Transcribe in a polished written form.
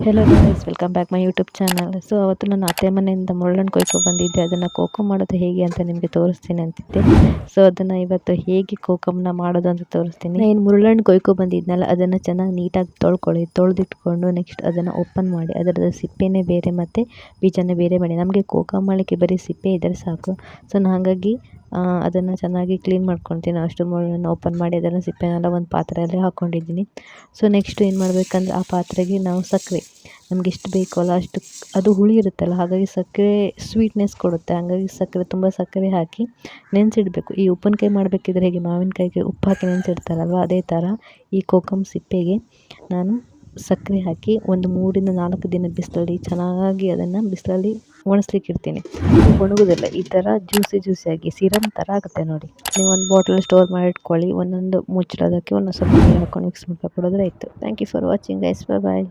Hello guys, welcome back my YouTube channel. So ಅವತ್ತು ನಾನು ಅತ್ತೆ ಮನೆಯಿಂದ ಮುಳ್ಳನ್ನು ಕೊಯ್ಕೊ ಬಂದಿದ್ದೆ. ಅದನ್ನು ಕೋಕಮ್ ಮಾಡೋದು ಹೇಗೆ ಅಂತ ನಿಮಗೆ ತೋರಿಸ್ತೀನಿ ಅಂತಿದ್ದೆ. ಸೊ ಅದನ್ನು ಇವತ್ತು ಹೇಗೆ ಕೋಕಮ್ನ ಮಾಡೋದು ಅಂತ ತೋರಿಸ್ತೀನಿ. ನಾನು ಮುಳ್ಳನ್ನು ಕೊಯ್ಕೊ ಬಂದಿದ್ನಲ್ಲ, ಅದನ್ನು ಚೆನ್ನಾಗಿ ನೀಟಾಗಿ ತೊಳೆದಿಟ್ಕೊಂಡು ನೆಕ್ಸ್ಟ್ ಅದನ್ನು ಓಪನ್ ಮಾಡಿ ಅದರದ ಸಿಪ್ಪೆನೇ ಬೇರೆ ಮತ್ತು ಬೀಜನೇ ಬೇರೆ ಮಾಡಿ. ನಮಗೆ ಕೋಕಮ್ ಮಾಡಲಿಕ್ಕೆ ಬರೀ ಸಿಪ್ಪೆ ಇದ್ದರೆ ಸಾಕು. ಸೊ ನಾನು ಹಾಗಾಗಿ ಅದನ್ನು ಚೆನ್ನಾಗಿ ಕ್ಲೀನ್ ಮಾಡ್ಕೊತೀನಿ. ಅಷ್ಟು ಮುಳ್ಳನ್ನು ಓಪನ್ ಮಾಡಿ ಅದನ್ನು ಸಿಪ್ಪೆನೆಲ್ಲ ಒಂದು ಪಾತ್ರೆಯಲ್ಲಿ ಹಾಕ್ಕೊಂಡಿದ್ದೀನಿ. ಸೊ ನೆಕ್ಸ್ಟ್ ಏನು ಮಾಡಬೇಕಂದ್ರೆ, ಆ ಪಾತ್ರೆಗೆ ನಾವು ಸಕ್ಕರೆ ನಮ್ಗೆ ಎಷ್ಟು ಬೇಕೋ ಅಲ್ಲ ಅಷ್ಟು, ಅದು ಹುಳಿ ಇರುತ್ತಲ್ಲ ಹಾಗಾಗಿ ಸಕ್ಕರೆ ಸ್ವೀಟ್ನೆಸ್ ಕೊಡುತ್ತೆ. ಹಾಗಾಗಿ ತುಂಬ ಸಕ್ಕರೆ ಹಾಕಿ ನೆನೆಸಿಡಬೇಕು. ಈ ಉಪ್ಪಿನಕಾಯಿ ಮಾಡಬೇಕಿದ್ರೆ ಹೇಗೆ ಮಾವಿನಕಾಯಿಗೆ ಉಪ್ಪು ಹಾಕಿ ನೆನೆಸಿಡ್ತಾರಲ್ವ, ಅದೇ ಥರ ಈ ಕೋಕಮ್ ಸಿಪ್ಪೆಗೆ ನಾನು ಸಕ್ಕರೆ ಹಾಕಿ ಒಂದು 3 ರಿಂದ 4 ದಿನ ಬಿಸಿಲಲ್ಲಿ ಚೆನ್ನಾಗಿ ಅದನ್ನು ಬಿಸಿಲಲ್ಲಿ ಒಣಸ್ಲಿಕ್ಕೆ ಇಡ್ತೀನಿ. ಒಣಗೋದಿಲ್ಲ, ಈ ಥರ ಜ್ಯೂಸಿಯಾಗಿ ಸಿರಮ್ ಥರ ಆಗುತ್ತೆ ನೋಡಿ. ನೀವು ಒಂದು ಬಾಟಲ್ ಸ್ಟೋರ್ ಮಾಡಿ ಇಟ್ಕೊಳ್ಳಿ. ಒಂದೊಂದು ಮುಚ್ಚಳೋದಕ್ಕೆ ಒಂದೊಂದು ಸ್ವಲ್ಪ ನೀರು ಹಾಕೊಂಡು ಮಿಕ್ಸ್ ಮಾಡ್ಕೊಂಡು ಕೊಡೋದ್ರೆ ಆಯಿತು. Thank you for watching guys, bye.